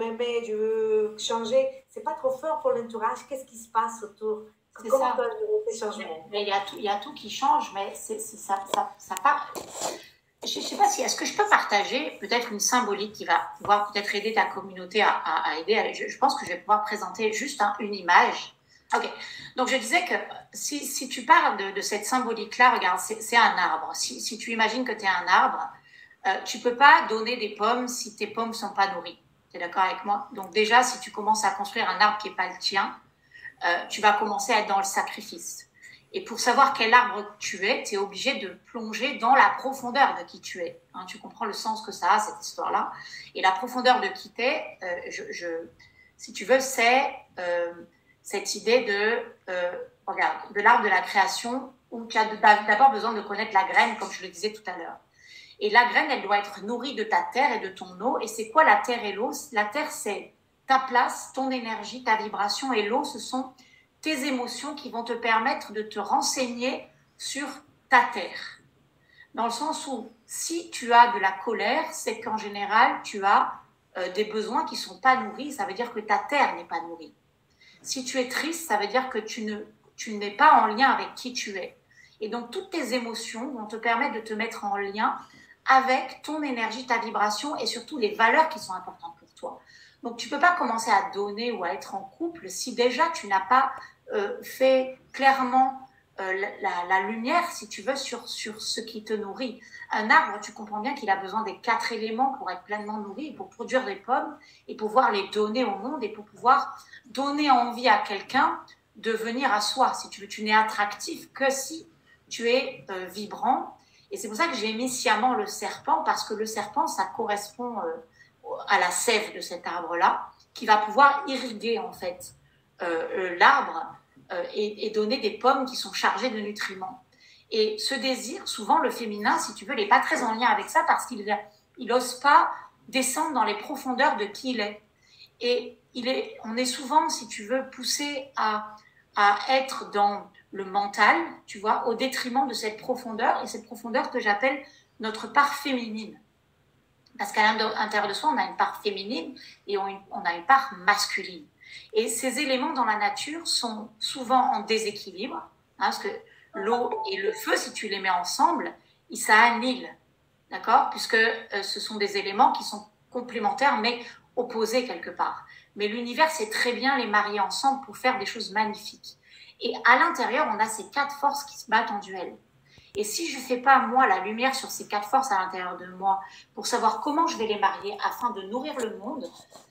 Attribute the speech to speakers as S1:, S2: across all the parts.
S1: m'aimer, je veux changer. C'est pas trop fort pour l'entourage. Qu'est-ce qui se passe autour?
S2: C'est
S1: Comment
S2: ça.
S1: tu as géré ces changements?
S2: Mais il y a tout qui change, mais ça part. Je ne sais pas si, est-ce que je peux partager peut-être une symbolique qui va pouvoir peut-être aider ta communauté à aider. Je pense que je vais pouvoir présenter juste une image. Ok, donc je disais que si tu parles de cette symbolique-là, regarde, c'est un arbre. Si tu imagines que tu es un arbre, tu ne peux pas donner des pommes si tes pommes ne sont pas nourries. Tu es d'accord avec moi? Donc déjà, si tu commences à construire un arbre qui n'est pas le tien, tu vas commencer à être dans le sacrifice. Et pour savoir quel arbre tu es, tu es obligé de plonger dans la profondeur de qui tu es. Hein, tu comprends le sens que ça a, cette histoire-là. Et la profondeur de qui tu es, si tu veux, c'est cette idée regarde, de l'arbre de la création, où tu as d'abord besoin de connaître la graine, comme je le disais tout à l'heure. Et la graine, elle doit être nourrie de ta terre et de ton eau. Et c'est quoi la terre et l'eau? La terre, c'est ta place, ton énergie, ta vibration. Et l'eau, ce sont tes émotions qui vont te permettre de te renseigner sur ta terre. Dans le sens où, si tu as de la colère, c'est qu'en général, tu as des besoins qui ne sont pas nourris. Ça veut dire que ta terre n'est pas nourrie. Si tu es triste, ça veut dire que tu n'es pas en lien avec qui tu es. Et donc, toutes tes émotions vont te permettre de te mettre en lien avec ton énergie, ta vibration et surtout les valeurs qui sont importantes pour toi. Donc, tu ne peux pas commencer à donner ou à être en couple si déjà tu n'as pas fait clairement la lumière, si tu veux, sur ce qui te nourrit. Un arbre, tu comprends bien qu'il a besoin des 4 éléments pour être pleinement nourri, pour produire des pommes et pouvoir les donner au monde et pour pouvoir donner envie à quelqu'un de venir à soi. Si tu veux, tu n'es attractif que si tu es vibrant. Et c'est pour ça que j'ai mis sciemment le serpent, parce que le serpent, ça correspond à la sève de cet arbre-là, qui va pouvoir irriguer en fait l'arbre et donner des pommes qui sont chargées de nutriments. Et ce désir, souvent le féminin, si tu veux, n'est pas très en lien avec ça, parce qu'il n'ose pas descendre dans les profondeurs de qui il est. Et on est souvent, si tu veux, poussé à être dans le mental, tu vois, au détriment de cette profondeur, et cette profondeur que j'appelle notre part féminine. Parce qu'à l'intérieur de soi, on a une part féminine et on a une part masculine. Et ces éléments dans la nature sont souvent en déséquilibre, hein, parce que l'eau et le feu, si tu les mets ensemble, ça annihile, d'accord? Puisque ce sont des éléments qui sont complémentaires, mais opposés quelque part. Mais l'univers sait très bien les marier ensemble pour faire des choses magnifiques. Et à l'intérieur, on a ces 4 forces qui se battent en duel. Et si je ne fais pas, moi, la lumière sur ces 4 forces à l'intérieur de moi pour savoir comment je vais les marier afin de nourrir le monde,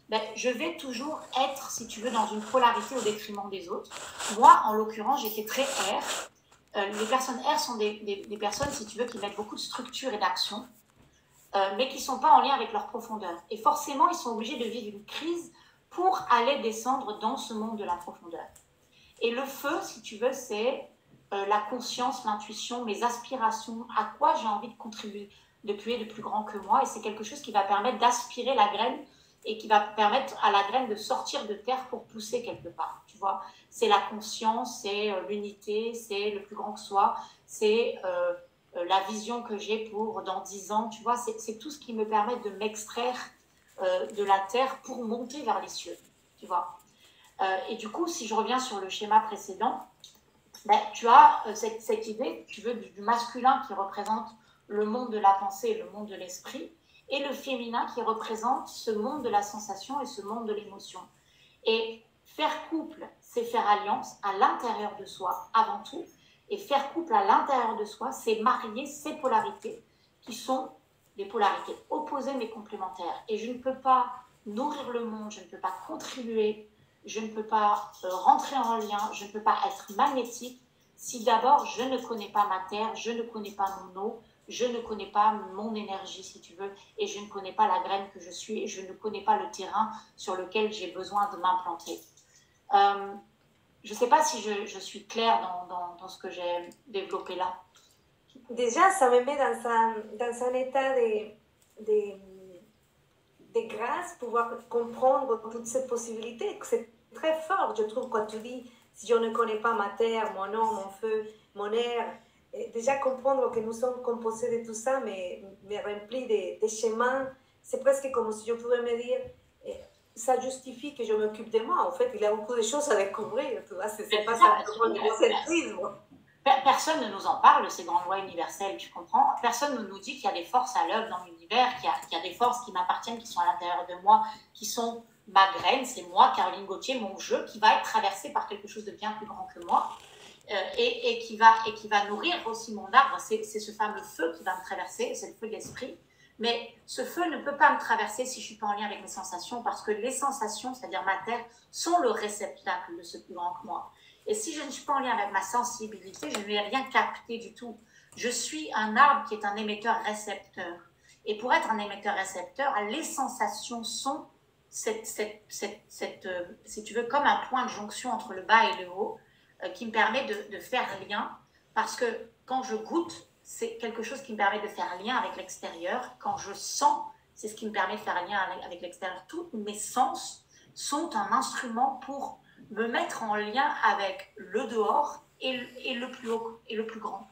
S2: ben, je vais toujours être, si tu veux, dans une polarité au détriment des autres. Moi, en l'occurrence, j'étais très R. Les personnes R sont des personnes, si tu veux, qui mettent beaucoup de structure et d'action, mais qui ne sont pas en lien avec leur profondeur. Et forcément, ils sont obligés de vivre une crise pour aller descendre dans ce monde de la profondeur. Et le feu, si tu veux, c'est la conscience, l'intuition, mes aspirations, à quoi j'ai envie de contribuer, de plus grand que moi. Et c'est quelque chose qui va permettre d'aspirer la graine et qui va permettre à la graine de sortir de terre pour pousser quelque part. Tu vois, c'est la conscience, c'est l'unité, c'est le plus grand que soi, c'est la vision que j'ai pour dans 10 ans. Tu vois, c'est tout ce qui me permet de m'extraire de la terre pour monter vers les cieux. Tu vois. Et du coup, si je reviens sur le schéma précédent, ben, tu as cette idée, tu veux, du masculin qui représente le monde de la pensée et le monde de l'esprit, et le féminin qui représente ce monde de la sensation et ce monde de l'émotion. Et faire couple, c'est faire alliance à l'intérieur de soi, avant tout, et faire couple à l'intérieur de soi, c'est marier ces polarités qui sont des polarités opposées mais complémentaires. Et je ne peux pas nourrir le monde, je ne peux pas contribuer, je ne peux pas rentrer en lien, je ne peux pas être magnétique si d'abord je ne connais pas ma terre, je ne connais pas mon eau, je ne connais pas mon énergie si tu veux, et je ne connais pas la graine que je suis, et je ne connais pas le terrain sur lequel j'ai besoin de m'implanter. Je ne sais pas si je suis claire dans ce que j'ai développé là.
S1: Déjà, ça me met dans un état de grâce, pouvoir comprendre toutes ces possibilités. C'est très fort, je trouve, quand tu dis, si je ne connais pas ma terre, mon eau, mon feu, mon air, déjà comprendre que nous sommes composés de tout ça me remplit de schémas. C'est presque comme si je pouvais me dire, ça justifie que je m'occupe de moi. En fait, il y a beaucoup de choses à découvrir. Tu vois, c'est pas
S2: ça,
S1: simplement l'égocentrisme.
S2: personne ne nous en parle, ces grandes lois universelles, tu comprends? Personne ne nous dit qu'il y a des forces à l'œuvre dans l'univers, qu'il y a des forces qui m'appartiennent, qui sont à l'intérieur de moi, qui sont ma graine, c'est moi, Caroline Gauthier, mon jeu, qui va être traversé par quelque chose de bien plus grand que moi, et qui va nourrir aussi mon arbre. C'est ce fameux feu qui va me traverser, c'est le feu de l'esprit. Mais ce feu ne peut pas me traverser si je ne suis pas en lien avec mes sensations, parce que les sensations, c'est-à-dire ma terre, sont le réceptacle de ce plus grand que moi. Et si je ne suis pas en lien avec ma sensibilité, je ne vais rien capter du tout. Je suis un arbre qui est un émetteur-récepteur. Et pour être un émetteur-récepteur, les sensations sont, si tu veux, comme un point de jonction entre le bas et le haut, qui me permet de faire lien. Parce que quand je goûte, c'est quelque chose qui me permet de faire lien avec l'extérieur. Quand je sens, c'est ce qui me permet de faire lien avec l'extérieur. Tous mes sens sont un instrument pour me mettre en lien avec le dehors et le plus haut et le plus grand.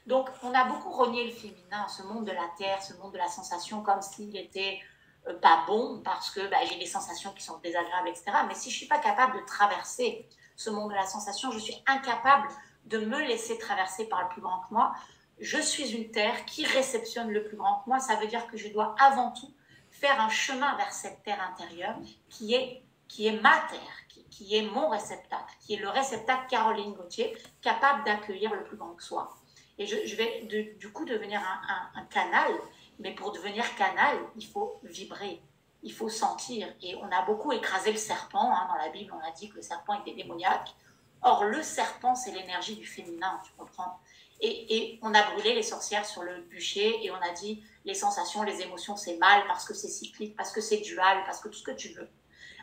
S2: Donc, on a beaucoup renié le féminin, ce monde de la terre, ce monde de la sensation, comme s'il était pas bon, parce que j'ai des sensations qui sont désagréables, etc. Mais si je ne suis pas capable de traverser ce monde de la sensation, je suis incapable de me laisser traverser par le plus grand que moi. Je suis une terre qui réceptionne le plus grand que moi. Ça veut dire que je dois avant tout faire un chemin vers cette terre intérieure qui est ma terre, qui est mon réceptacle, qui est le réceptacle Caroline Gauthier, capable d'accueillir le plus grand que soi. Et je vais du coup devenir un canal, mais pour devenir canal, il faut vibrer, il faut sentir. Et on a beaucoup écrasé le serpent, dans la Bible on a dit que le serpent était démoniaque. Or le serpent c'est l'énergie du féminin, tu comprends? Et on a brûlé les sorcières sur le bûcher et on a dit les sensations, les émotions c'est mal parce que c'est cyclique, parce que c'est dual, parce que tout ce que tu veux.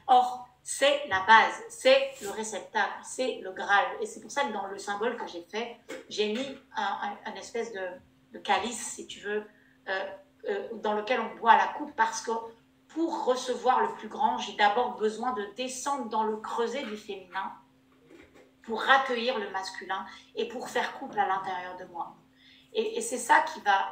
S2: Or, c'est la base, c'est le réceptacle, c'est le Graal. Et c'est pour ça que dans le symbole que j'ai fait, j'ai mis un espèce de calice, si tu veux, dans lequel on boit à la coupe, parce que pour recevoir le plus grand, j'ai d'abord besoin de descendre dans le creuset du féminin pour accueillir le masculin et pour faire couple à l'intérieur de moi. Et c'est ça qui va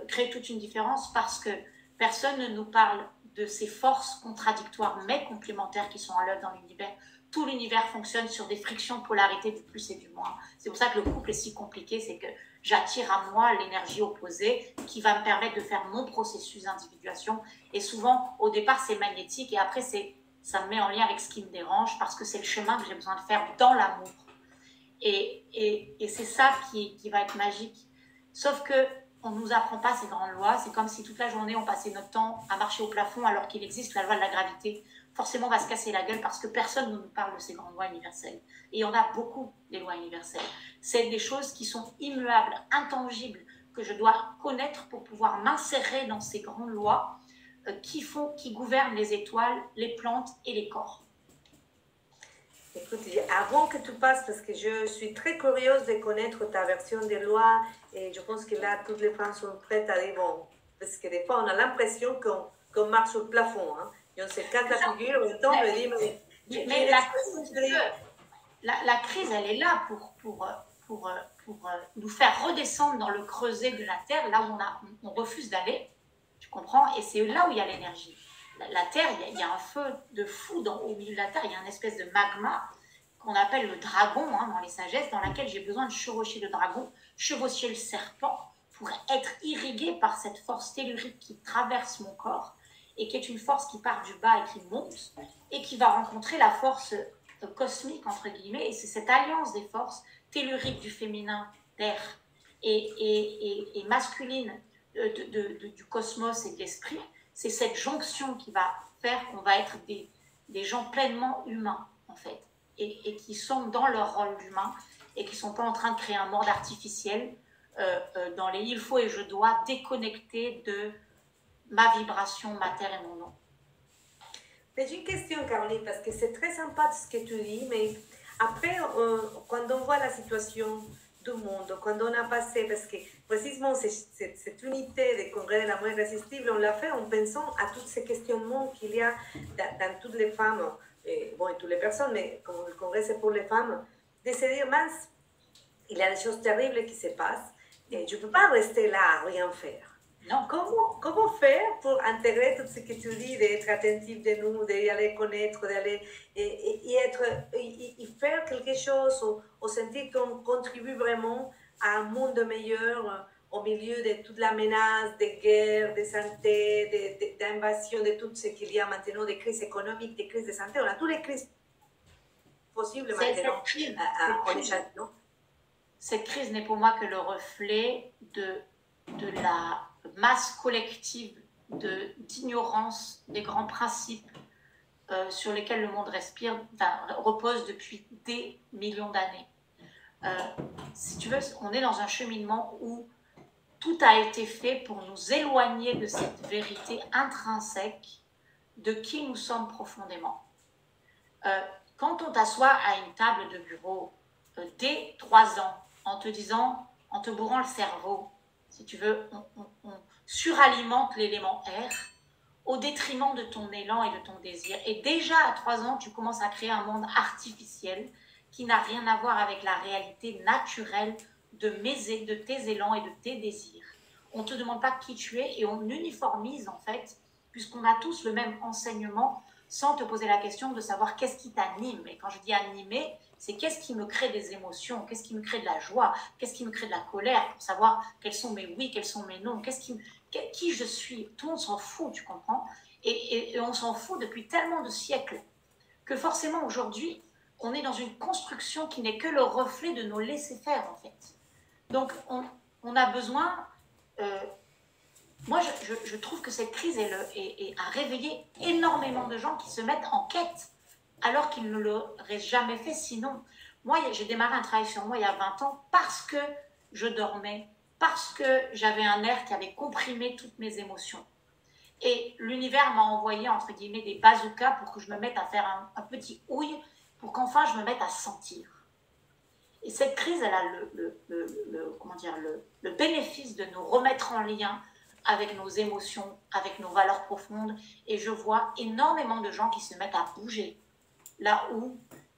S2: créer toute une différence, parce que personne ne nous parle de ces forces contradictoires mais complémentaires qui sont à l'œuvre dans l'univers. Tout l'univers fonctionne sur des frictions de polarité du plus et du moins. C'est pour ça que le couple est si compliqué, c'est que j'attire à moi l'énergie opposée qui va me permettre de faire mon processus d'individuation. Et souvent, au départ, c'est magnétique et après, ça me met en lien avec ce qui me dérange, parce que c'est le chemin que j'ai besoin de faire dans l'amour. Et c'est ça qui va être magique. Sauf qu'on ne nous apprend pas ces grandes lois. C'est comme si toute la journée, on passait notre temps à marcher au plafond alors qu'il existe la loi de la gravité. Forcément, on va se casser la gueule parce que personne ne nous parle de ces grandes lois universelles. Et il y en a beaucoup, des lois universelles. C'est des choses qui sont immuables, intangibles, que je dois connaître pour pouvoir m'insérer dans ces grandes lois qui gouvernent les étoiles, les plantes et les corps.
S1: Écoute, avant que tu passes, parce que je suis très curieuse de connaître ta version des lois, et je pense que là, toutes les femmes sont prêtes à dire bon, parce que des fois, on a l'impression qu'on marche au plafond, et on se casse la figure, et on me dit,
S2: mais la crise, elle est là pour nous faire redescendre dans le creuset de la Terre, là où on refuse d'aller, tu comprends? Et c'est là où il y a l'énergie. La Terre, il y a un feu de fou au milieu de la Terre, il y a une espèce de magma qu'on appelle le dragon dans les sagesses, dans laquelle j'ai besoin de chevaucher le dragon, chevaucher le serpent, pour être irrigué par cette force tellurique qui traverse mon corps, et qui est une force qui part du bas et qui monte, et qui va rencontrer la force cosmique, entre guillemets, et c'est cette alliance des forces telluriques du féminin, terre, et masculine du cosmos et de l'esprit. C'est cette jonction qui va faire qu'on va être des gens pleinement humains, en fait, et qui sont dans leur rôle d'humain, et qui ne sont pas en train de créer un monde artificiel dans les il faut et je dois, déconnecter de ma vibration, ma terre et mon nom.
S1: Mais j'ai une question, Caroline, parce que c'est très sympa ce que tu dis, mais après, quand on voit la situation du monde, quand on a passé, parce que précisément cette unité des congrès de l'amour irrésistible, on l'a fait en pensant à tous ces questionnements qu'il y a dans toutes les femmes, et toutes les personnes, mais comme le congrès c'est pour les femmes, de se dire, il y a des choses terribles qui se passent, et je ne peux pas rester là à rien faire.
S2: Non.
S1: Comment faire pour intégrer tout ce que tu dis, d'être attentif de nous, d'aller connaître, d'aller et faire quelque chose ou sentir qu'on contribue vraiment à un monde meilleur au milieu de toute la menace des guerres, de santé, d'invasion, de tout ce qu'il y a maintenant, des crises économiques, des crises de santé. On a toutes les crises possibles maintenant.
S2: Cette crise n'est pour moi que le reflet de la masse collective d'ignorance des grands principes sur lesquels le monde repose depuis des millions d'années. Si tu veux, on est dans un cheminement où tout a été fait pour nous éloigner de cette vérité intrinsèque de qui nous sommes profondément. Quand on t'assoit à une table de bureau dès 3 ans, en te disant, en te bourrant le cerveau, si tu veux, on suralimente l'élément R au détriment de ton élan et de ton désir. Et déjà à 3 ans, tu commences à créer un monde artificiel qui n'a rien à voir avec la réalité naturelle de tes élans et de tes désirs. On ne te demande pas qui tu es et on uniformise en fait, puisqu'on a tous le même enseignement, sans te poser la question de savoir qu'est-ce qui t'anime. Et quand je dis animer, c'est qu'est-ce qui me crée des émotions, qu'est-ce qui me crée de la joie, qu'est-ce qui me crée de la colère, pour savoir quels sont mes oui, quels sont mes non, qui je suis. Tout le monde s'en fout, tu comprends, et on s'en fout depuis tellement de siècles que forcément aujourd'hui, on est dans une construction qui n'est que le reflet de nos laisser-faire en fait. Donc on a besoin... moi, je trouve que cette crise a réveillé énormément de gens qui se mettent en quête alors qu'ils ne l'auraient jamais fait sinon. Moi, j'ai démarré un travail sur moi il y a 20 ans parce que je dormais, parce que j'avais un air qui avait comprimé toutes mes émotions. Et l'univers m'a envoyé, entre guillemets, des bazookas pour que je me mette à faire un petit houille, pour qu'enfin je me mette à sentir. Et cette crise, elle a le bénéfice de nous remettre en lien avec nos émotions, avec nos valeurs profondes. Et je vois énormément de gens qui se mettent à bouger là où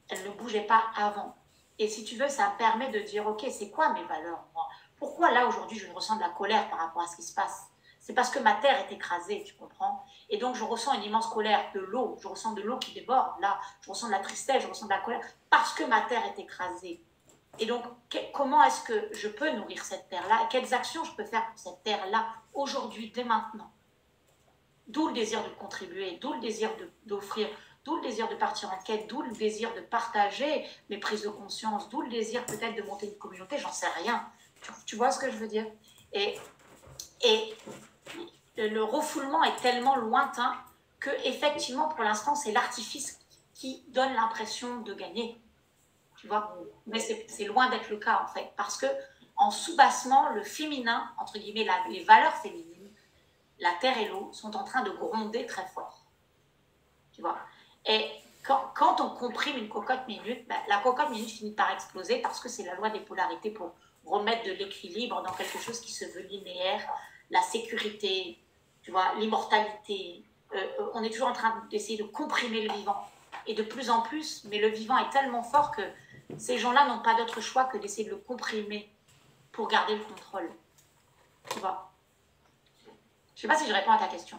S2: elles ne bougeaient pas avant. Et si tu veux, ça me permet de dire, ok, c'est quoi mes valeurs, moi? Pourquoi là, aujourd'hui, je ressens de la colère par rapport à ce qui se passe? C'est parce que ma terre est écrasée, tu comprends? Et donc, je ressens une immense colère, de l'eau. Je ressens de l'eau qui déborde, là. Je ressens de la tristesse, je ressens de la colère, parce que ma terre est écrasée. Et donc, comment est-ce que je peux nourrir cette terre-là? Quelles actions je peux faire pour cette terre-là, aujourd'hui, dès maintenant? D'où le désir de contribuer, d'où le désir d'offrir, d'où le désir de partir en quête, d'où le désir de partager mes prises de conscience, d'où le désir peut-être de monter une communauté, j'en sais rien. Tu vois ce que je veux dire? Et le refoulement est tellement lointain que, effectivement, pour l'instant, c'est l'artifice qui donne l'impression de gagner. Tu vois, mais c'est loin d'être le cas en fait, parce que en sous-bassement, le féminin, entre guillemets, les valeurs féminines, la terre et l'eau, sont en train de gronder très fort. Tu vois, et quand on comprime une cocotte minute, ben, la cocotte minute finit par exploser parce que c'est la loi des polarités pour remettre de l'équilibre dans quelque chose qui se veut linéaire, la sécurité, tu vois, l'immortalité. On est toujours en train d'essayer de comprimer le vivant. Et de plus en plus, mais le vivant est tellement fort que ces gens-là n'ont pas d'autre choix que d'essayer de le comprimer pour garder le contrôle. Tu vois? Je ne sais pas si je réponds à ta question.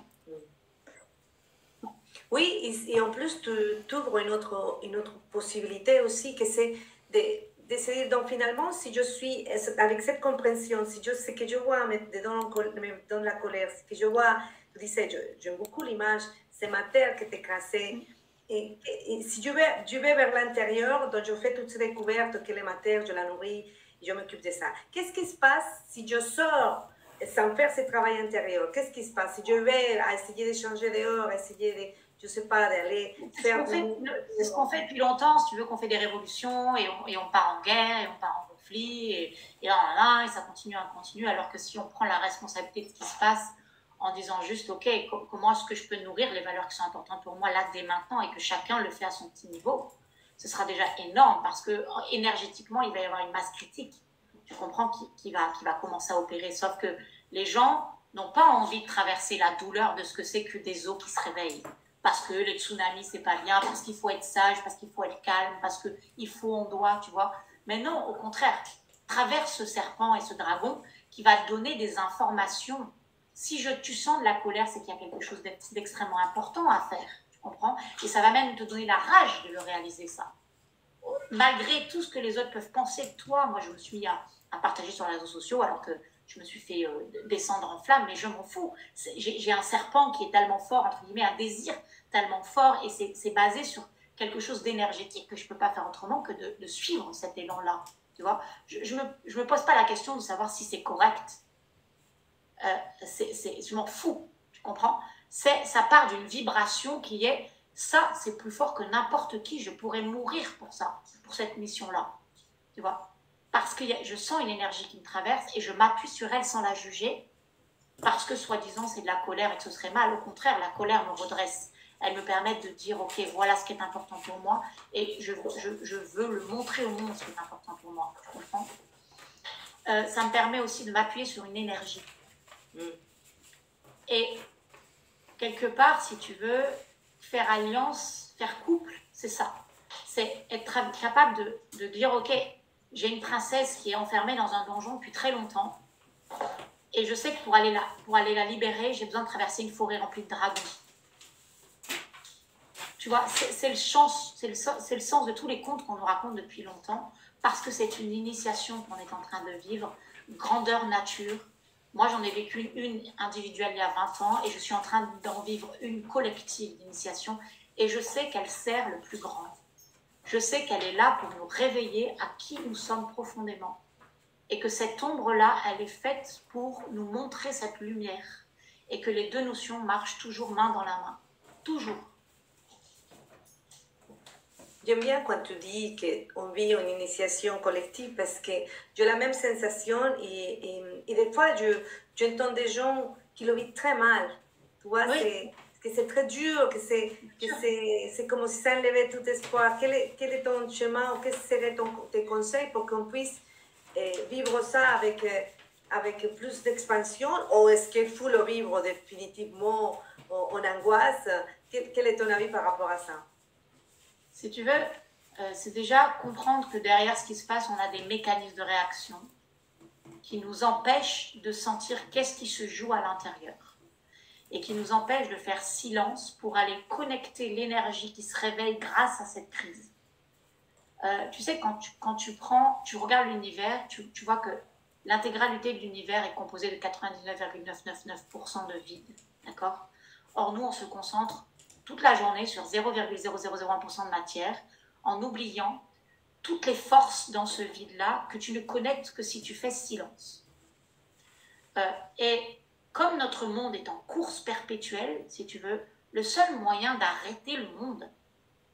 S1: Oui, et en plus, tu ouvres une autre possibilité aussi, que c'est d'essayer. Donc finalement, si je suis avec cette compréhension, si je sais que je vois dans la colère, que je vois, tu disais, j'aime beaucoup l'image, c'est ma terre qui est écrasée. Et si je vais vers l'intérieur, donc je fais toutes ces découvertes, quelle est ma terre, je la nourris, et je m'occupe de ça. Qu'est-ce qui se passe si je sors sans faire ce travail intérieur? Qu'est-ce qui se passe si je vais essayer de changer dehors, essayer de, je sais pas, d'aller faire...
S2: C'est ce qu'on fait depuis longtemps, si tu veux, qu'on fait des révolutions, et on part en guerre, et on part en conflit, et ça continue, alors que si on prend la responsabilité de ce qui se passe, en disant juste, ok, comment est-ce que je peux nourrir les valeurs qui sont importantes pour moi là, dès maintenant, et que chacun le fait à son petit niveau, ce sera déjà énorme, parce que énergétiquement, il va y avoir une masse critique, tu comprends, qui va commencer à opérer, sauf que les gens n'ont pas envie de traverser la douleur de ce que c'est que des eaux qui se réveillent, parce que les tsunamis, c'est pas bien, parce qu'il faut être sage, parce qu'il faut être calme, parce qu'il faut, on doit, tu vois. Mais non, au contraire, traverse ce serpent et ce dragon qui va te donner des informations tu sens de la colère, c'est qu'il y a quelque chose d'extrêmement important à faire, tu comprends? Et ça va même te donner la rage de le réaliser, ça. Malgré tout ce que les autres peuvent penser de toi, moi je me suis mis à partager sur les réseaux sociaux alors que je me suis fait descendre en flammes, mais je m'en fous. J'ai un serpent qui est tellement fort, entre guillemets, un désir tellement fort, et c'est basé sur quelque chose d'énergétique que je ne peux pas faire autrement que de suivre cet élan-là. Tu vois, je me pose pas la question de savoir si c'est correct. Je m'en fous, tu comprends? Ça part d'une vibration qui est, ça, c'est plus fort que n'importe qui, je pourrais mourir pour ça, pour cette mission-là, tu vois? Parce que je sens une énergie qui me traverse et je m'appuie sur elle sans la juger, parce que soi-disant c'est de la colère et que ce serait mal. Au contraire, la colère me redresse. Elle me permet de dire, ok, voilà ce qui est important pour moi, et je veux le montrer au monde, ce qui est important pour moi, tu comprends? Ça me permet aussi de m'appuyer sur une énergie. Et quelque part, si tu veux, faire alliance, faire couple, c'est ça. C'est être capable de dire, ok, j'ai une princesse qui est enfermée dans un donjon depuis très longtemps, et je sais que pour aller la libérer, j'ai besoin de traverser une forêt remplie de dragons. Tu vois, c'est le sens de tous les contes qu'on nous raconte depuis longtemps, parce que c'est une initiation qu'on est en train de vivre, grandeur nature. Moi, j'en ai vécu une individuelle il y a 20 ans, et je suis en train d'en vivre une collective d'initiation, et je sais qu'elle sert le plus grand. Je sais qu'elle est là pour nous réveiller à qui nous sommes profondément. Et que cette ombre-là, elle est faite pour nous montrer cette lumière. Et que les deux notions marchent toujours main dans la main. Toujours.
S1: J'aime bien quand tu dis qu'on vit une initiation collective parce que j'ai la même sensation et des fois j'entends des gens qui le vivent très mal. Tu vois,
S2: oui.
S1: que c'est très dur, que c'est comme si ça enlevait tout espoir. Quel est ton chemin ou quels seraient tes conseils pour qu'on puisse vivre ça avec plus d'expansion, ou est-ce qu'il faut le vivre définitivement en angoisse? Quel est ton avis par rapport à ça?
S2: Si tu veux, c'est déjà comprendre que derrière ce qui se passe, on a des mécanismes de réaction qui nous empêchent de sentir qu'est-ce qui se joue à l'intérieur et qui nous empêchent de faire silence pour aller connecter l'énergie qui se réveille grâce à cette crise. Tu sais, quand tu regardes l'univers, tu vois que l'intégralité de l'univers est composée de 99,999% de vide, d'accord? Or, nous, on se concentre toute la journée sur 0,0001% de matière, en oubliant toutes les forces dans ce vide-là que tu ne connectes que si tu fais silence. Et comme notre monde est en course perpétuelle, si tu veux, le seul moyen d'arrêter le monde,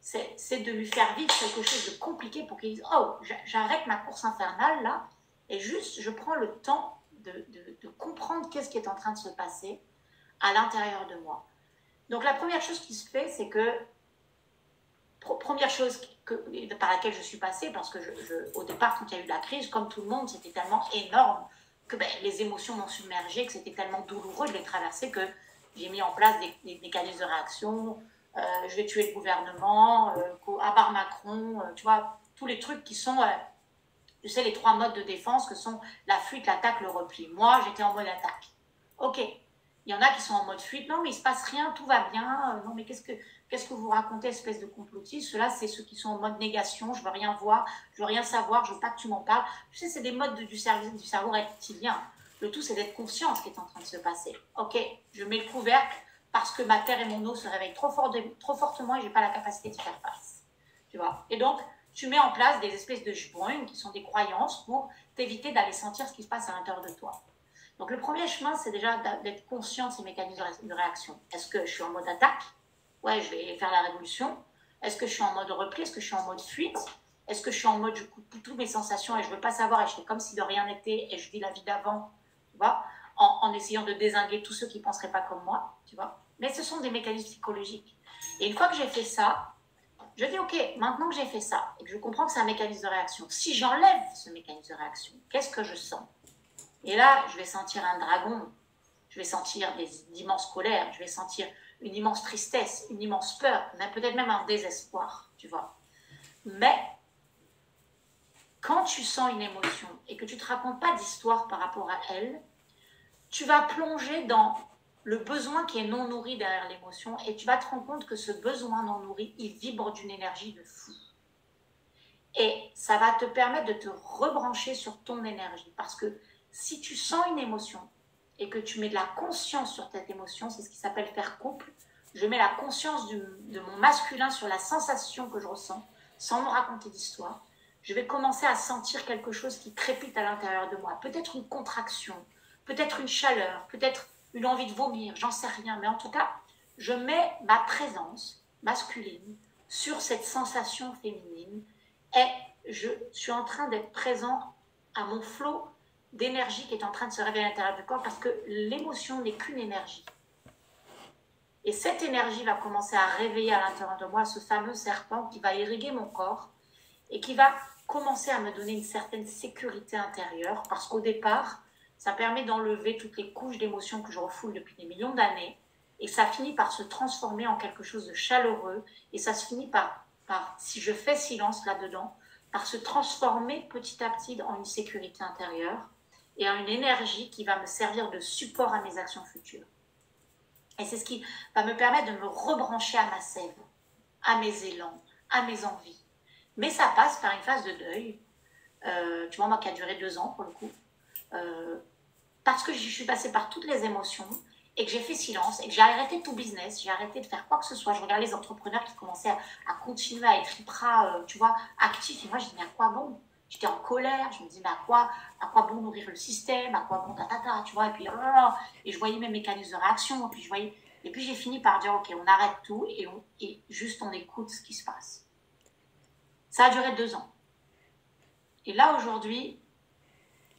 S2: c'est de lui faire vivre quelque chose de compliqué pour qu'il dise « Oh, j'arrête ma course infernale là, et juste je prends le temps de comprendre qu'est-ce qui est en train de se passer à l'intérieur de moi. » Donc la première chose qui se fait, c'est que, première chose par laquelle je suis passée, parce que au départ, quand il y a eu la crise, comme tout le monde, c'était tellement énorme que les émotions m'ont submergée, que c'était tellement douloureux de les traverser que j'ai mis en place des mécanismes de réaction. Je vais tuer le gouvernement, à barre Macron, tu vois, tous les trucs qui sont, tu sais, les 3 modes de défense que sont la fuite, l'attaque, le repli. Moi, j'étais en mode attaque. Ok, il y en a qui sont en mode fuite, non mais il ne se passe rien, tout va bien, non mais qu'est-ce que vous racontez, espèce de complotiste? Ceux-là, c'est ceux qui sont en mode négation, je ne veux rien voir, je ne veux rien savoir, je ne veux pas que tu m'en parles. Tu sais, c'est des modes du cerveau reptilien. Le tout, c'est d'être conscient de ce qui est en train de se passer. Ok, je mets le couvercle, parce que ma terre et mon eau se réveillent trop fortement et je n'ai pas la capacité de faire face. Tu vois? Et donc, tu mets en place des espèces de jbouins qui sont des croyances pour t'éviter d'aller sentir ce qui se passe à l'intérieur de toi. Donc, le premier chemin, c'est déjà d'être conscient de ces mécanismes de réaction. Est-ce que je suis en mode attaque? Ouais, je vais faire la révolution. Est-ce que je suis en mode repli? Est-ce que je suis en mode fuite? Est-ce que je suis en mode je coupe toutes mes sensations et je ne veux pas savoir et je fais comme si de rien n'était et je vis la vie d'avant, tu vois, en essayant de dézinguer tous ceux qui ne penseraient pas comme moi, tu vois? Mais ce sont des mécanismes psychologiques. Et une fois que j'ai fait ça, je dis, ok, maintenant que j'ai fait ça, et que je comprends que c'est un mécanisme de réaction, si j'enlève ce mécanisme de réaction, qu'est-ce que je sens? Et là, je vais sentir un dragon, je vais sentir d'immenses colères, je vais sentir une immense tristesse, une immense peur, peut-être même un désespoir, tu vois. Mais, quand tu sens une émotion et que tu ne te racontes pas d'histoire par rapport à elle, tu vas plonger dans le besoin qui est non nourri derrière l'émotion et tu vas te rendre compte que ce besoin non nourri, il vibre d'une énergie de fou. Et ça va te permettre de te rebrancher sur ton énergie. Parce que si tu sens une émotion et que tu mets de la conscience sur cette émotion, c'est ce qui s'appelle faire couple, je mets la conscience de mon masculin sur la sensation que je ressens, sans me raconter d'histoire, je vais commencer à sentir quelque chose qui crépite à l'intérieur de moi. Peut-être une contraction, peut-être une chaleur, peut-être une envie de vomir, j'en sais rien. Mais en tout cas, je mets ma présence masculine sur cette sensation féminine et je suis en train d'être présent à mon flot d'énergie qui est en train de se réveiller à l'intérieur du corps parce que l'émotion n'est qu'une énergie. Et cette énergie va commencer à réveiller à l'intérieur de moi ce fameux serpent qui va irriguer mon corps et qui va commencer à me donner une certaine sécurité intérieure parce qu'au départ, ça permet d'enlever toutes les couches d'émotions que je refoule depuis des millions d'années et ça finit par se transformer en quelque chose de chaleureux et ça se finit par si je fais silence là-dedans, par se transformer petit à petit en une sécurité intérieure et en une énergie qui va me servir de support à mes actions futures. Et c'est ce qui va me permettre de me rebrancher à ma sève, à mes élans, à mes envies. Mais ça passe par une phase de deuil, tu vois, moi qui a duré 2 ans pour le coup, parce que je suis passée par toutes les émotions et que j'ai fait silence et que j'ai arrêté tout business, j'ai arrêté de faire quoi que ce soit. Je regardais les entrepreneurs qui commençaient à continuer à être hyper, tu vois, actifs. Et moi, je dis, mais à quoi bon? J'étais en colère, je me disais, mais à quoi bon nourrir le système, à quoi bon tatata, tu vois, et puis, et je voyais mes mécanismes de réaction, et puis j'ai fini par dire, ok, on arrête tout et juste on écoute ce qui se passe. Ça a duré 2 ans. Et là, aujourd'hui,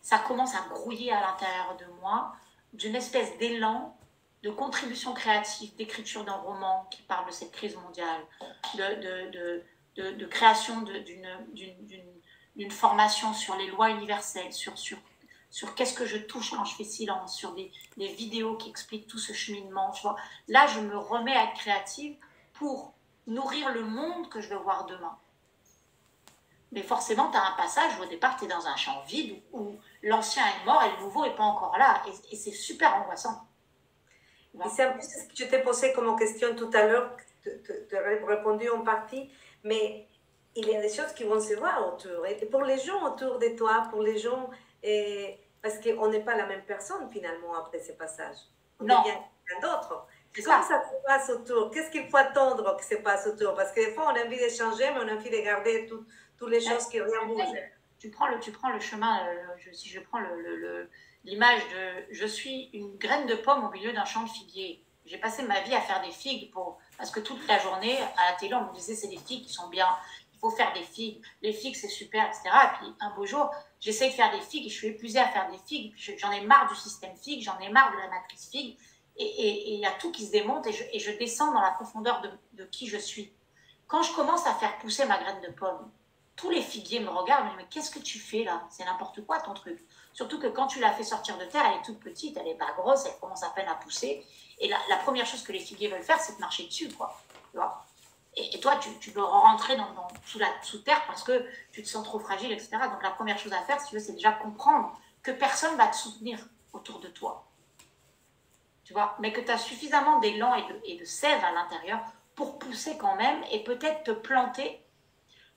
S2: ça commence à grouiller à l'intérieur de moi d'une espèce d'élan de contribution créative, d'écriture d'un roman qui parle de cette crise mondiale, de création d'une formation sur les lois universelles, sur qu'est-ce que je touche quand je fais silence, sur des vidéos qui expliquent tout ce cheminement. Tu vois. Là, je me remets à être créative pour nourrir le monde que je veux voir demain. Mais forcément, tu as un passage où au départ, tu es dans un champ vide où l'ancien est mort et le nouveau n'est pas encore là. Et c'est super angoissant.
S1: Et c'est un peu ce que je t'ai posé comme question tout à l'heure, tu as répondu en partie, mais il y a des choses qui vont se voir autour. Et pour les gens autour de toi, pour les gens, parce qu'on n'est pas la même personne finalement après ces passages. On devient quelqu'un d'autre. Comment ça se passe autour? Qu'est-ce qu'il faut attendre que se passe autour? Parce que des fois, on a envie de changer, mais on a envie de garder toutes les choses qui rien bougent.
S2: Tu prends le chemin, si je prends l'image de je suis une graine de pomme au milieu d'un champ de figuier. J'ai passé ma vie à faire des figues parce que toute la journée, à la télé, on me disait c'est des figues qui sont bien, il faut faire des figues, les figues c'est super, etc. Et puis un beau jour, j'essaye de faire des figues et je suis épuisée à faire des figues. J'en ai marre du système figue, j'en ai marre de la matrice figue. Et il y a tout qui se démonte et je descends dans la profondeur de qui je suis. Quand je commence à faire pousser ma graine de pomme, tous les figuiers me regardent et me disent mais qu'est-ce que tu fais là? C'est n'importe quoi ton truc. Surtout que quand tu l'as fait sortir de terre, elle est toute petite, elle n'est pas grosse, elle commence à peine à pousser. Et la première chose que les figuiers veulent faire, c'est de marcher dessus, quoi. Tu vois, et toi, tu veux rentrer sous terre parce que tu te sens trop fragile, etc. Donc la première chose à faire, si tu veux, c'est déjà comprendre que personne ne va te soutenir autour de toi. Tu vois, mais que tu as suffisamment d'élan et de sève à l'intérieur pour pousser quand même et peut-être te planter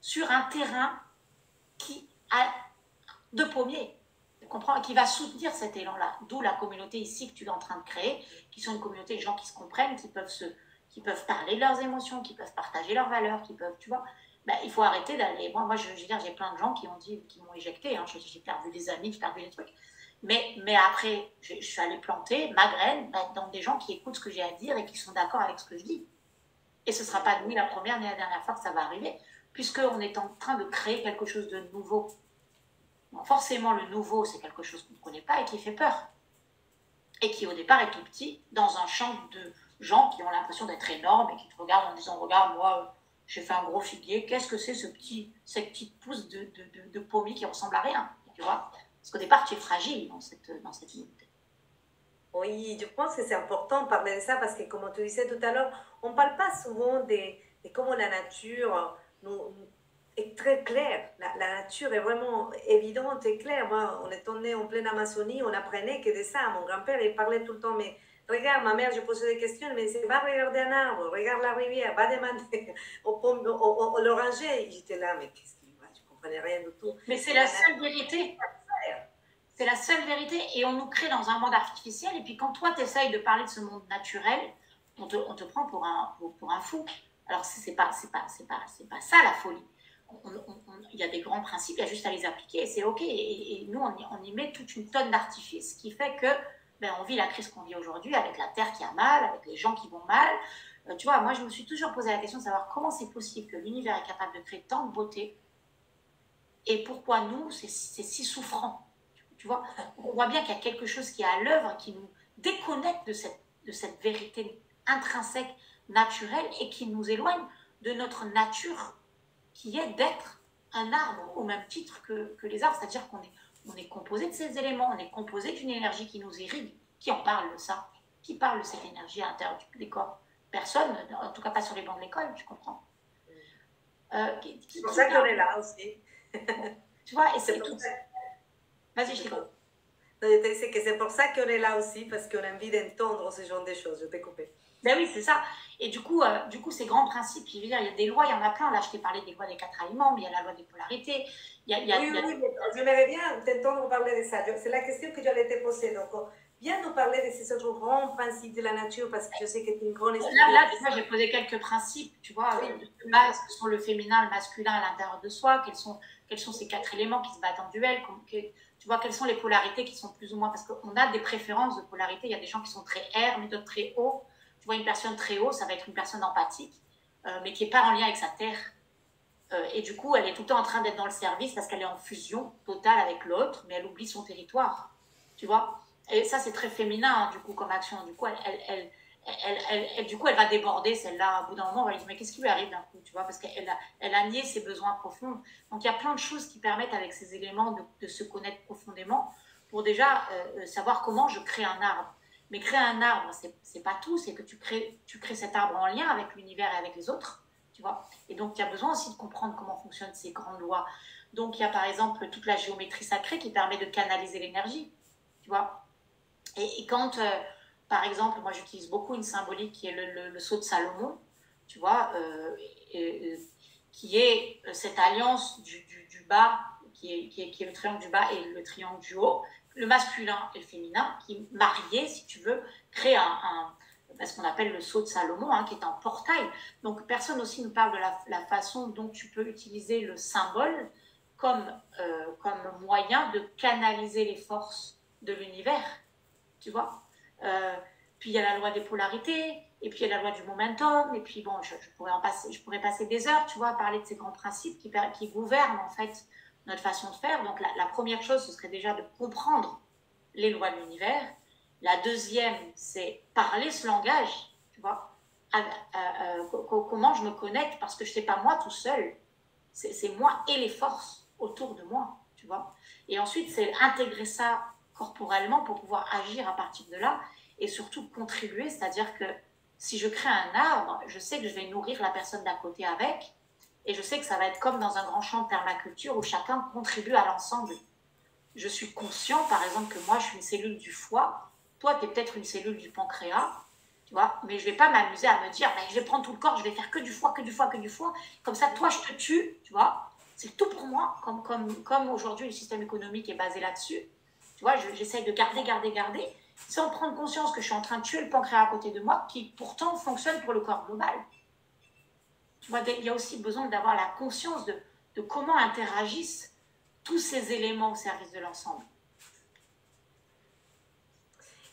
S2: sur un terrain de pommier, tu comprends, qui va soutenir cet élan-là. D'où la communauté ici que tu es en train de créer, qui sont une communauté de gens qui se comprennent, qui peuvent parler de leurs émotions, qui peuvent partager leurs valeurs, qui peuvent, tu vois. Ben, il faut arrêter d'aller. Moi je veux dire, j'ai plein de gens qui m'ont éjecté. Hein. J'ai perdu des amis, j'ai perdu des trucs. Mais après, je suis allée planter ma graine dans des gens qui écoutent ce que j'ai à dire et qui sont d'accord avec ce que je dis. Et ce ne sera pas ni la première ni la dernière fois que ça va arriver, puisqu'on est en train de créer quelque chose de nouveau. Donc forcément, le nouveau, c'est quelque chose qu'on ne connaît pas et qui fait peur. Et qui, au départ, est tout petit, dans un champ de gens qui ont l'impression d'être énormes et qui te regardent en disant, regarde, moi, j'ai fait un gros figuier, qu'est-ce que c'est cette petite pousse de pommier qui ressemble à rien, tu vois? Parce qu'au départ, tu es fragile dans cette unité.
S1: Oui, je pense que c'est important de parler de ça parce que, comme tu disais tout à l'heure, on ne parle pas souvent de comment la nature nous est très claire. La nature est vraiment évidente et claire. Moi, on est tourné en pleine Amazonie, on apprenait que de ça. Mon grand-père, il parlait tout le temps, mais regarde, ma mère, je posais des questions, mais c'est va regarder un arbre, regarde la rivière, va demander l'oranger. J'étais là, mais qu'est-ce qu'il va? Je ne comprenais rien du tout.
S2: Mais c'est la seule vérité. C'est la seule vérité. Et on nous crée dans un monde artificiel. Et puis quand toi, tu essayes de parler de ce monde naturel, on te prend pour un fou. Alors, c'est pas ça la folie. Il y a des grands principes, il y a juste à les appliquer et c'est OK. Et nous, on y met toute une tonne d'artifices qui fait que on vit la crise qu'on vit aujourd'hui avec la terre qui a mal, avec les gens qui vont mal. Tu vois, moi, je me suis toujours posé la question de savoir comment c'est possible que l'univers est capable de créer tant de beauté et pourquoi nous, c'est si souffrant. Tu vois, on voit bien qu'il y a quelque chose qui est à l'œuvre, qui nous déconnecte de cette vérité intrinsèque, naturelle, et qui nous éloigne de notre nature, qui est d'être un arbre au même titre que les arbres. C'est-à-dire qu'on est composé de ces éléments, on est composé d'une énergie qui nous irrigue. Qui en parle de ça? Qui parle de cette énergie à l'intérieur des corps? Personne, en tout cas pas sur les bancs de l'école, tu comprends?
S1: C'est pour ça qu'on est là aussi.
S2: Tu vois, et c'est tout. Vas-y, je t'écoute.
S1: C'est pour ça qu'on est là aussi, parce qu'on a envie d'entendre ce genre de choses. Je t'ai coupé.
S2: Ben oui, c'est ça. Et du coup, ces grands principes, je veux dire, il y a des lois, il y en a plein. Là, je t'ai parlé des lois des 4 aliments, mais il y a la loi des polarités.
S1: Oui, j'aimerais bien t'entendre parler de ça. C'est la question que j'allais te poser. Donc, viens nous parler de ces autres grands principes de la nature, parce que je sais que tu es une grande étudiante.
S2: Là, tu vois, j'ai posé quelques principes, tu vois, ce sont le féminin, le masculin à l'intérieur de soi, quels sont ces 4 éléments qui se battent en duel, tu vois, quelles sont les polarités qui sont plus ou moins, parce qu'on a des préférences de polarité, il y a des gens qui sont très air, mais d'autres très haut. Tu vois, une personne très haut, ça va être une personne empathique, mais qui n'est pas en lien avec sa terre. Et du coup, elle est tout le temps en train d'être dans le service parce qu'elle est en fusion totale avec l'autre, mais elle oublie son territoire. Tu vois? Et ça, c'est très féminin, hein, du coup, comme action. Du coup, elle va déborder, celle-là. Au bout d'un moment, on va lui dire, mais qu'est-ce qui lui arrive d'un coup? Tu vois? Parce qu'elle a nié ses besoins profonds. Donc, il y a plein de choses qui permettent, avec ces éléments, de se connaître profondément pour déjà savoir comment je crée un arbre. Mais créer un arbre, c'est pas tout, c'est que tu crées cet arbre en lien avec l'univers et avec les autres, tu vois. Et donc, il y a besoin aussi de comprendre comment fonctionnent ces grandes lois. Donc, il y a par exemple toute la géométrie sacrée qui permet de canaliser l'énergie, tu vois. Et quand, par exemple, moi j'utilise beaucoup une symbolique qui est le sceau de Salomon, tu vois, qui est cette alliance du bas, qui est le triangle du bas et le triangle du haut, le masculin et le féminin, qui mariés, si tu veux, créent ce qu'on appelle le sceau de Salomon, hein, qui est un portail. Donc personne aussi nous parle de la façon dont tu peux utiliser le symbole comme moyen de canaliser les forces de l'univers, tu vois. Puis il y a la loi des polarités, et puis il y a la loi du momentum, et puis bon, je pourrais passer des heures, tu vois, à parler de ces grands principes qui gouvernent en fait notre façon de faire. Donc la première chose, ce serait déjà de comprendre les lois de l'univers. La deuxième, c'est parler ce langage, tu vois. Comment je me connecte, parce que je ne sais pas moi tout seul, c'est moi et les forces autour de moi, tu vois. Et ensuite, c'est intégrer ça corporellement pour pouvoir agir à partir de là et surtout contribuer, c'est-à-dire que si je crée un arbre, je sais que je vais nourrir la personne d'à côté avec, et je sais que ça va être comme dans un grand champ de permaculture où chacun contribue à l'ensemble. Je suis conscient, par exemple, que moi, je suis une cellule du foie, toi, tu es peut-être une cellule du pancréas, tu vois, mais je ne vais pas m'amuser à me dire, je vais prendre tout le corps, je vais faire que du foie, que du foie, que du foie, comme ça, toi, je te tue, tu vois, c'est tout pour moi, comme aujourd'hui, le système économique est basé là-dessus, tu vois, j'essaye de garder, sans prendre conscience que je suis en train de tuer le pancréas à côté de moi, qui pourtant fonctionne pour le corps global. Tu vois, il y a aussi besoin d'avoir la conscience de comment interagissent tous ces éléments au service de l'ensemble.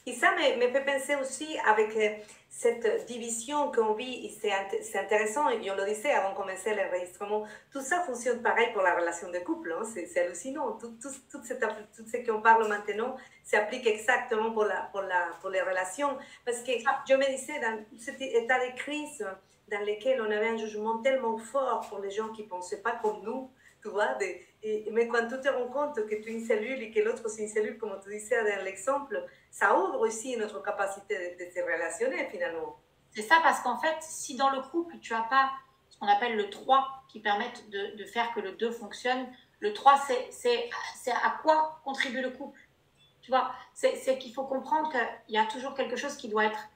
S1: Et ça me fait penser aussi avec cette division qu'on vit, et c'est intéressant, et on le disait avant de commencer l'enregistrement, tout ça fonctionne pareil pour la relation de couple, hein, c'est hallucinant. Tout ce qu'on parle maintenant s'applique exactement pour les relations. Parce que je me disais, dans cet état de crise dans lequel on avait un jugement tellement fort pour les gens qui ne pensaient pas comme nous, tu vois, mais quand tu te rends compte que tu es une cellule et que l'autre c'est une cellule, comme tu disais dans l'exemple, ça ouvre aussi notre capacité de se relationner finalement.
S2: C'est ça, parce qu'en fait, si dans le couple, tu n'as pas ce qu'on appelle le 3 qui permettent de faire que le 2 fonctionne. Le 3, c'est à quoi contribue le couple. Tu vois, c'est qu'il faut comprendre qu'il y a toujours quelque chose qui doit être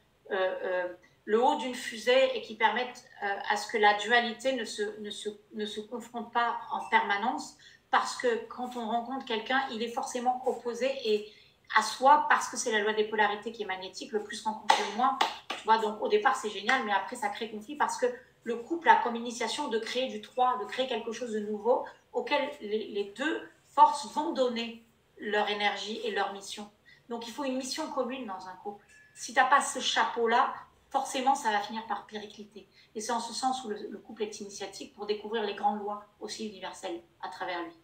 S2: le haut d'une fusée et qui permette à ce que la dualité ne se confronte pas en permanence, parce que quand on rencontre quelqu'un, il est forcément opposé et à soi, parce que c'est la loi des polarités qui est magnétique, le plus rencontre le moins. Tu vois, donc au départ c'est génial, mais après ça crée conflit, parce que le couple a comme initiation de créer du 3, de créer quelque chose de nouveau, auquel les deux forces vont donner leur énergie et leur mission. Donc il faut une mission commune dans un couple. Si tu n'as pas ce chapeau-là, forcément ça va finir par péricliter. Et c'est en ce sens où le couple est initiatique, pour découvrir les grandes lois aussi universelles à travers lui.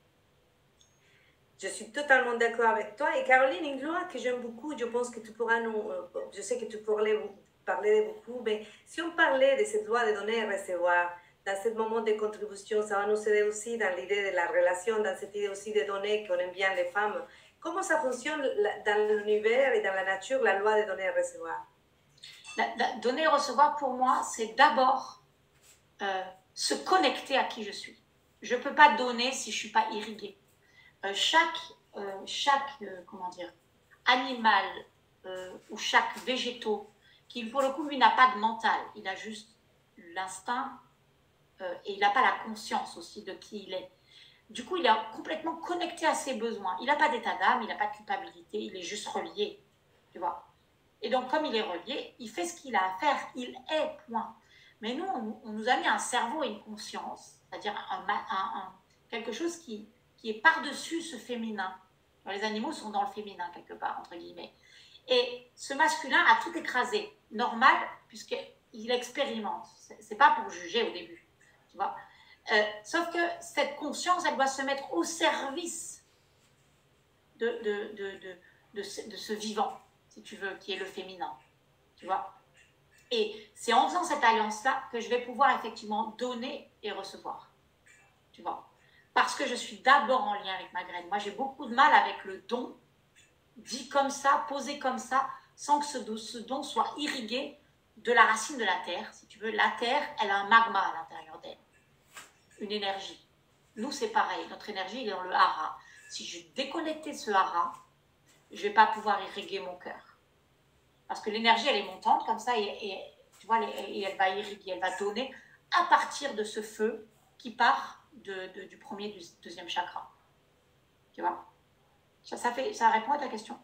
S1: Je suis totalement d'accord avec toi. Et Caroline, une loi que j'aime beaucoup, je pense que tu pourras nous... je sais que tu pourrais parler beaucoup, mais si on parlait de cette loi de donner et recevoir, dans ce moment de contribution, ça va nous aider aussi dans l'idée de la relation, dans cette idée aussi de donner, qu'on aime bien les femmes. Comment ça fonctionne dans l'univers et dans la nature, la loi de donner et recevoir?
S2: Donner et recevoir, pour moi, c'est d'abord se connecter à qui je suis. Je ne peux pas donner si je ne suis pas irriguée. Chaque comment dire, animal ou chaque végétaux, qui pour le coup lui n'a pas de mental, il a juste l'instinct et il n'a pas la conscience aussi de qui il est. Du coup, il est complètement connecté à ses besoins. Il n'a pas d'état d'âme, il n'a pas de culpabilité, il est juste relié, tu vois. Et donc, comme il est relié, il fait ce qu'il a à faire, il est, point. Mais nous, on nous a mis un cerveau et une conscience, c'est-à-dire quelque chose qui est par-dessus ce féminin. Alors, les animaux sont dans le féminin, quelque part, entre guillemets. Et ce masculin a tout écrasé, normal, puisqu'il expérimente. C'est pas pour juger au début, tu vois. Sauf que cette conscience, elle doit se mettre au service de ce vivant, si tu veux, qui est le féminin, tu vois. Et c'est en faisant cette alliance-là que je vais pouvoir effectivement donner et recevoir, tu vois. Parce que je suis d'abord en lien avec ma graine. Moi, j'ai beaucoup de mal avec le don, dit comme ça, posé comme ça, sans que ce don soit irrigué de la racine de la terre. Si tu veux, la terre, elle a un magma à l'intérieur d'elle, une énergie. Nous, c'est pareil, notre énergie est dans le hara. Si je déconnectais ce hara, je ne vais pas pouvoir irriguer mon cœur. Parce que l'énergie, elle est montante comme ça, et tu vois, et elle va irriguer, elle va donner à partir de ce feu qui part du premier, du deuxième chakra. Tu vois, ça répond à ta question?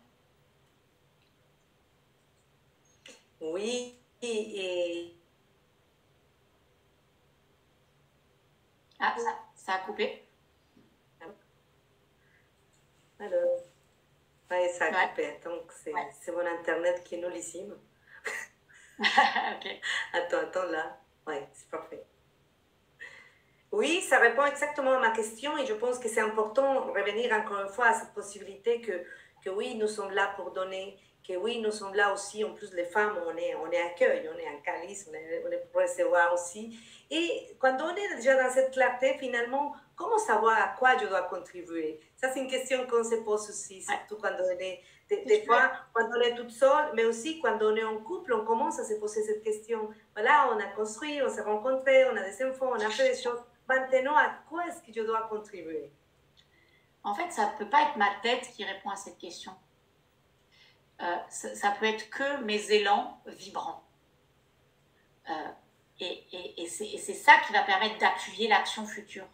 S1: Oui, et...
S2: Ah, ça a coupé.
S1: Alors, ouais, ça a
S2: Ouais.
S1: coupé, donc c'est mon internet qui est nullissime.
S2: Ok.
S1: Attends, là. Ouais, c'est parfait. Oui, ça répond exactement à ma question et je pense que c'est important de revenir encore une fois à cette possibilité que oui, nous sommes là pour donner, que oui, nous sommes là aussi, en plus les femmes, on est accueil, on est un calice, on est pour recevoir aussi. Et quand on est déjà dans cette clarté, finalement, comment savoir à quoi je dois contribuer? Ça, c'est une question qu'on se pose aussi, surtout quand on est, des fois, quand on est toute seule, mais aussi quand on est en couple, on commence à se poser cette question. Voilà, on a construit, on s'est rencontrés, on a des enfants, on a fait des choses. Maintenant, à quoi est-ce que je dois contribuer?
S2: En fait, ça ne peut pas être ma tête qui répond à cette question. Ça peut être que mes élans vibrants. Et c'est ça qui va permettre d'appuyer l'action future.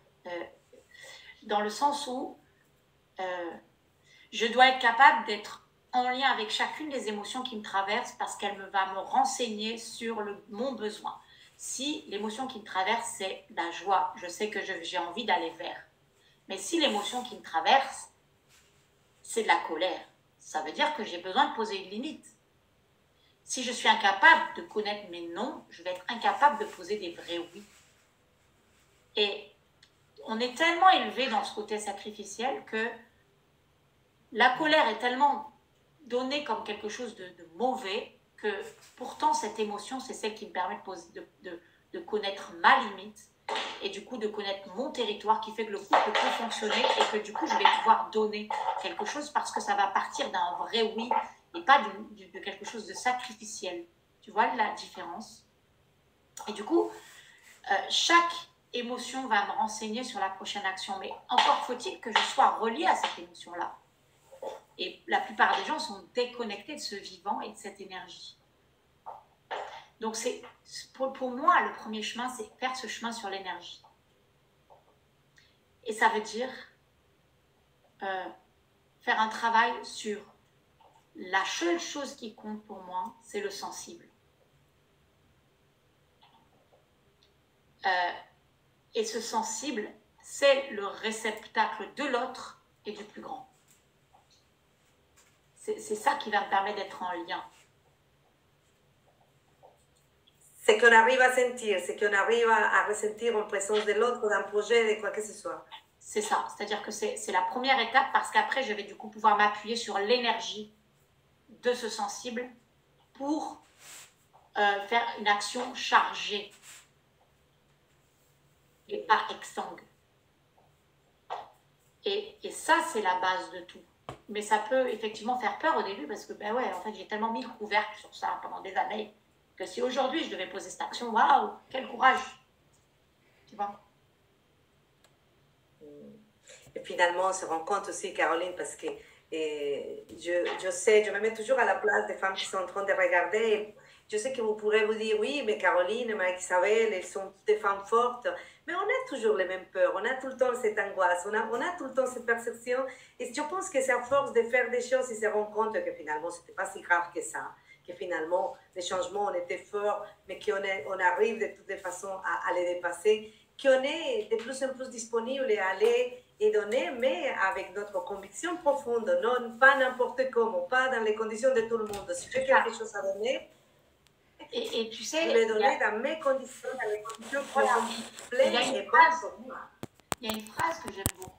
S2: Dans le sens où je dois être capable d'être en lien avec chacune des émotions qui me traversent, parce qu'elle va me renseigner sur mon besoin. Si l'émotion qui me traverse, c'est la joie, je sais que j'ai envie d'aller vers. Mais si l'émotion qui me traverse, c'est de la colère, ça veut dire que j'ai besoin de poser une limite. Si je suis incapable de connaître mes non, je vais être incapable de poser des vrais oui. Et on est tellement élevé dans ce côté sacrificiel que la colère est tellement donnée comme quelque chose de mauvais que pourtant cette émotion, c'est celle qui me permet de connaître ma limite et du coup de connaître mon territoire, qui fait que le couple peut fonctionner et que du coup je vais pouvoir donner quelque chose, parce que ça va partir d'un vrai oui et pas de quelque chose de sacrificiel. Tu vois la différence? Et du coup, chaque émotion va me renseigner sur la prochaine action, mais encore faut-il que je sois reliée à cette émotion-là. Et la plupart des gens sont déconnectés de ce vivant et de cette énergie. Donc, pour moi, le premier chemin, c'est faire ce chemin sur l'énergie. Et ça veut dire faire un travail sur la seule chose qui compte pour moi, c'est le sensible. Et ce sensible, c'est le réceptacle de l'autre et du plus grand. C'est ça qui va me permettre d'être en lien.
S1: Ce qu'on arrive à sentir, ce qu'on arrive à ressentir en présence de l'autre, d'un projet, de quoi que ce soit.
S2: C'est ça, c'est-à-dire que c'est la première étape parce qu'après, je vais du coup pouvoir m'appuyer sur l'énergie de ce sensible pour faire une action chargée et pas exsangue. Et ça, c'est la base de tout. Mais ça peut effectivement faire peur au début parce que, ben ouais, en fait, j'ai tellement mis le couvercle sur ça pendant des années que si aujourd'hui je devais poser cette action, waouh, quel courage! Tu vois?
S1: Et finalement, on se rend compte aussi, Caroline, parce que je sais, je me mets toujours à la place des femmes qui sont en train de regarder. Je sais que vous pourrez vous dire, oui, mais Caroline, Marie-Isabelle, elles sont des femmes fortes. Mais on a toujours les mêmes peurs, on a tout le temps cette angoisse, on a tout le temps cette perception. Et je pense que c'est à force de faire des choses, ils se rendent compte que finalement, ce n'était pas si grave que ça. Que finalement, les changements, on était forts, mais qu'on arrive de toutes les façons à les dépasser, qu'on est de plus en plus disponible à aller et donner, mais avec notre conviction profonde, non pas n'importe comment, pas dans les conditions de tout le monde. Si j'ai quelque chose à donner,
S2: et tu sais,
S1: je l'ai donné dans mes conditions, dans les conditions qui
S2: voilà,
S1: sont pleines et bonnes pour moi.
S2: Il y a une phrase que j'aime beaucoup.